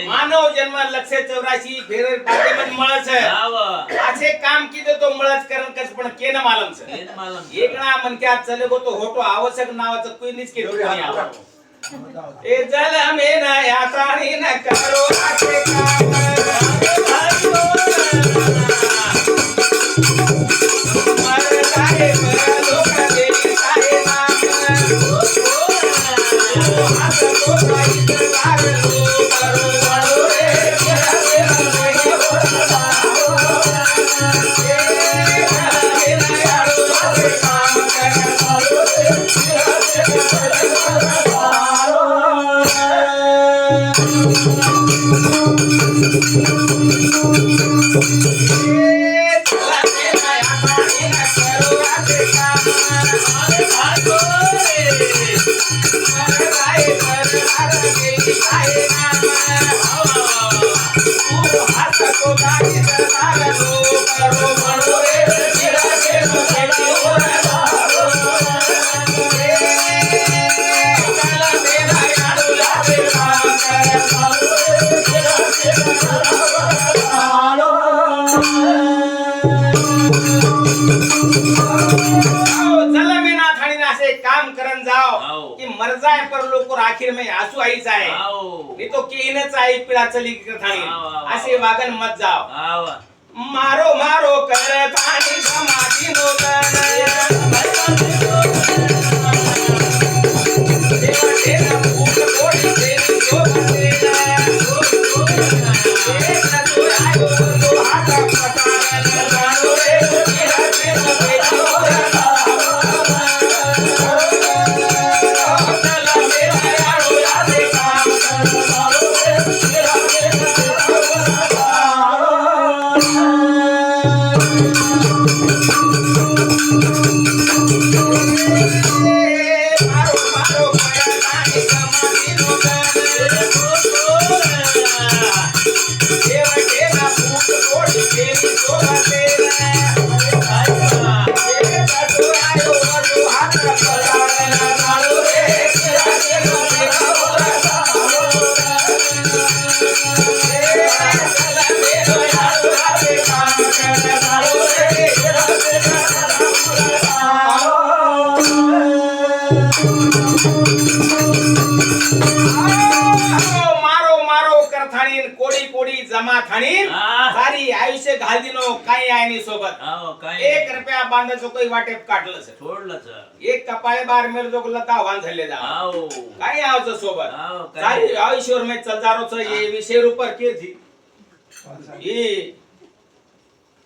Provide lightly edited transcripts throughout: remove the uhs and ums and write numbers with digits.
मानव जन्म लक्ष 84 फेर पाठेमन मळच असे काम की तो मळच करण कस पण केन मालम एक ना मन क्या चले गो तो होतो आवश्यक नावाचं कोणीच की ठिकाणी आवा ए जल मे ना याताणी न करो आके काम मर जाए लोक देवी साहे नाम हाथ को साईदार मर जाए पर लोक आखिर में आंसू आई जाए नहीं तो केनच आई पिळा चली थाणी असे वागन मत जाओ मारो मारो कर थाणी समाधी नोगन देवा देवा फूट कोडी देवी शोभतेना एक न तो आयो तो हात पटान जाणो रे किरा ते जमा थाणी सारी आयुष्य घाल दिनो काही आयनी सोबत 1 रुपया बांधायचो काही वाटेप काढलं सोडलं एक कपाळे बार मेल जो लता वान झाले जा काही आवचं सोबत सारी आयुष्य में चलजारोच ये विषय ऊपर के थी ये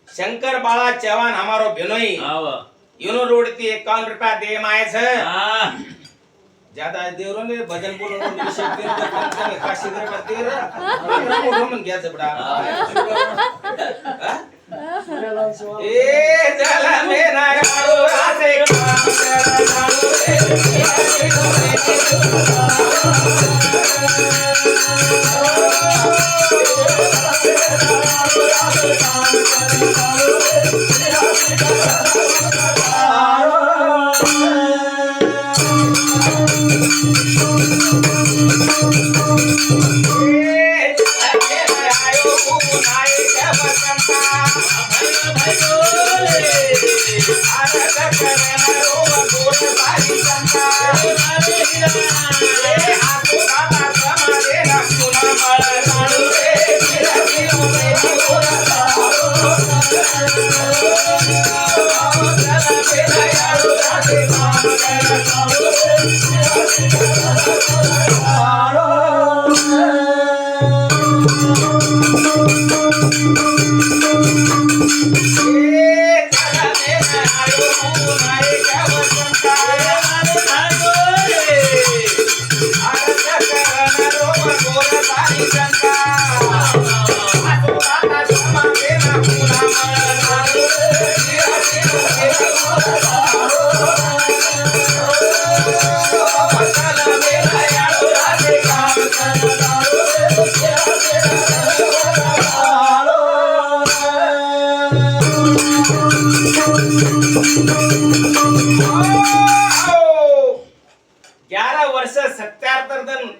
शंकर बाळा चव्हाण हमारो भिनोई यूनो रोडती 51 रुपया दे माय छ ज्यादा देवरो ने भजन बोलो विषय के काशी कर दे रे मन गया जबड़ा ए जला मेरा यारो आसे काम कर जानो रे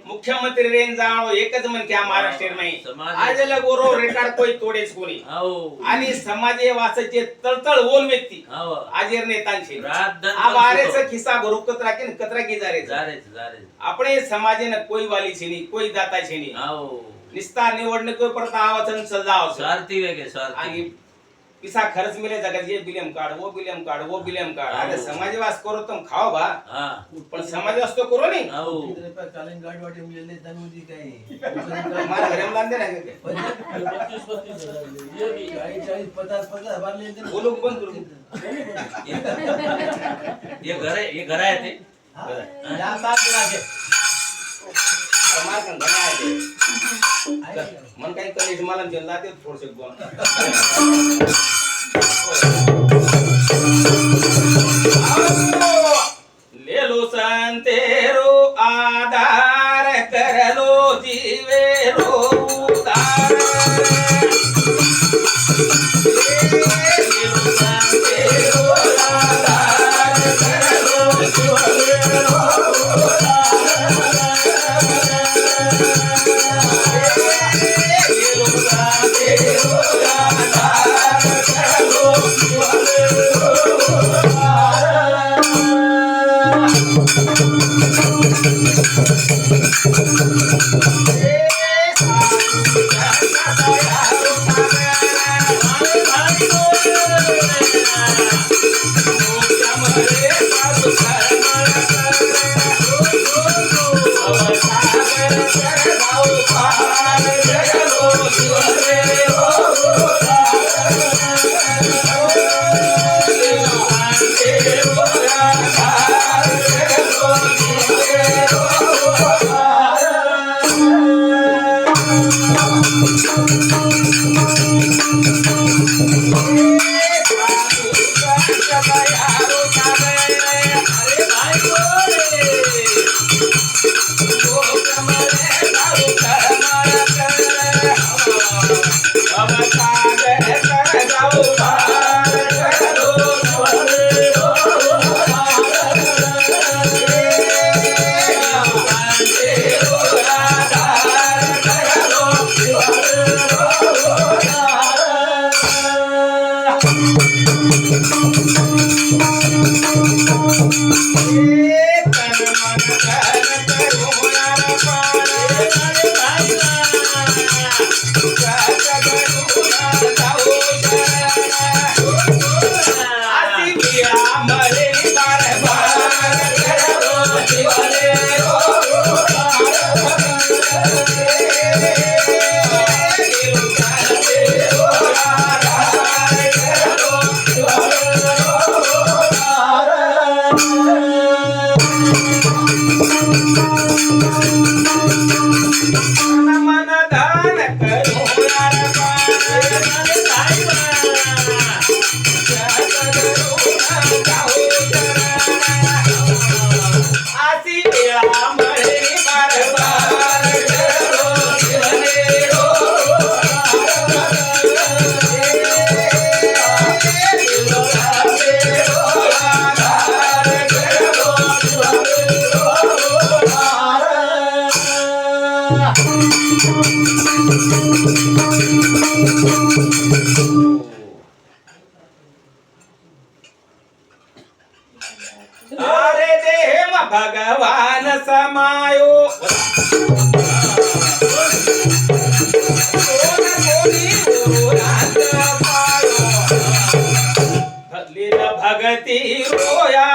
मुख्यमंत्री रेंज जाणो एकच म्हणते महाराष्ट्र नाही आज गोरो रेकॉर्ड कोई तोडेच कोणी आणि समाजे वासाचे तळतळ ओन व्यक्ती आजेर नेतांचे आबारेच खिसा भरू कतरा के कतरा की जारे આપણે समाजेन कोई वाली छेनी कोई दाता छेनी निस्ता निवडणूक परत आवाचन सजाव स्वार्थी वेगे स्वार्थी आणि पिसा खर्च मिले जगत ये बिलियम कार्ड वो बिलियम कार्ड वो बिलियम कार्ड अरे समाजवास करो तुम खाओ बा पण समाजवास तो करो नहीं चालन गाडी वाटे मिळले तनुजी काय मारा घरे में लांदे ना के 25-50 भरले ते वो लोग बंद करो ये घर आहे ते या साथ लागे मार kan घरे आहे मन काही कलेश मला जल्ला ते थोडसे बोल ले लो संतेरो आधार कर लो जीवे रो उधार ले लो संतेरो आधार कर लो जीवे रो अरे देव भगवान समायो भगत भगती रोया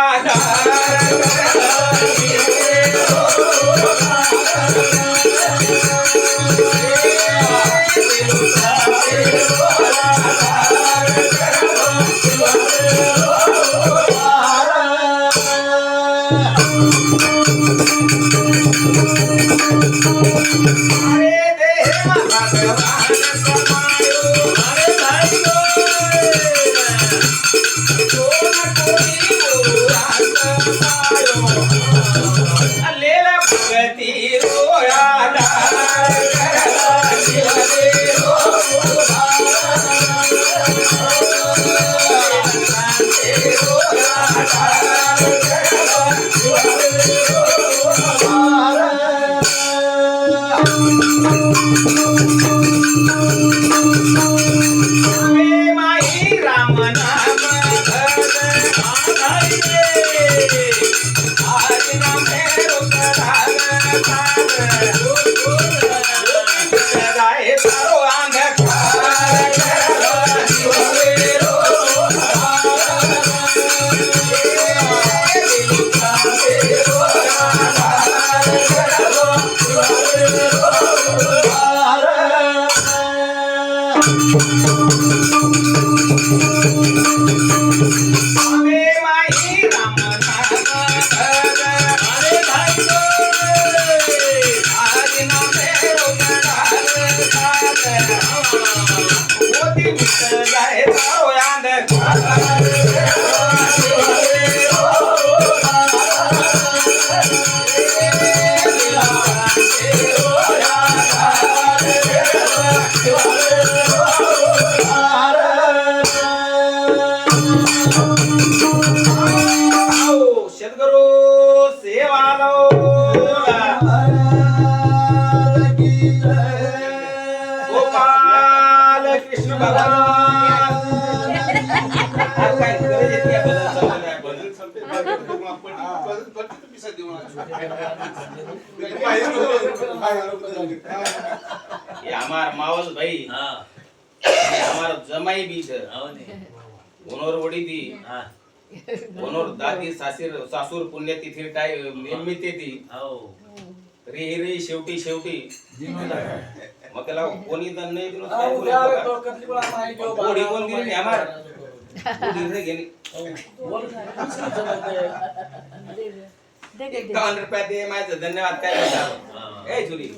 अरे देवा भगवान समायो अरे भाई सोन कोणी गोरात समायो लेला भगती रोया माई राम नाम तारो सद्गुरु सेवालो गोपाल कृष्ण भगवान काय गरज येते या ये हमार मावल भाई ये हमार जमाई भी है ओनोर वडी दी ओनोर दादी सासूर पुण्यतिथी काय निर्मिती ती रे शेवटी मग त्याला कोणी तर नाही दिलं काय बोलायचं कोणी कोण दिली आम्हाला कोणी रे गेली 51 रुपये दे माझं धन्यवाद काय म्हणता ए जुली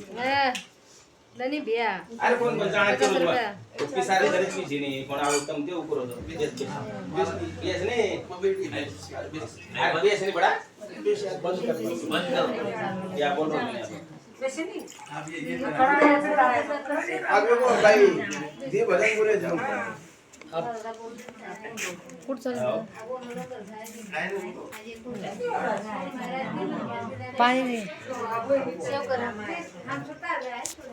नहीं भैया अरे कोण पण जाणार करू मग उपी सारे घरी की जिनी कोण आवडतं ते उपर होतो बेस नाही अरे बेस नाही बडा बंद कर या बोल रहा हूं आगे वो भाई दे भले पूरे जाओ कुठ चालू पाणी नाही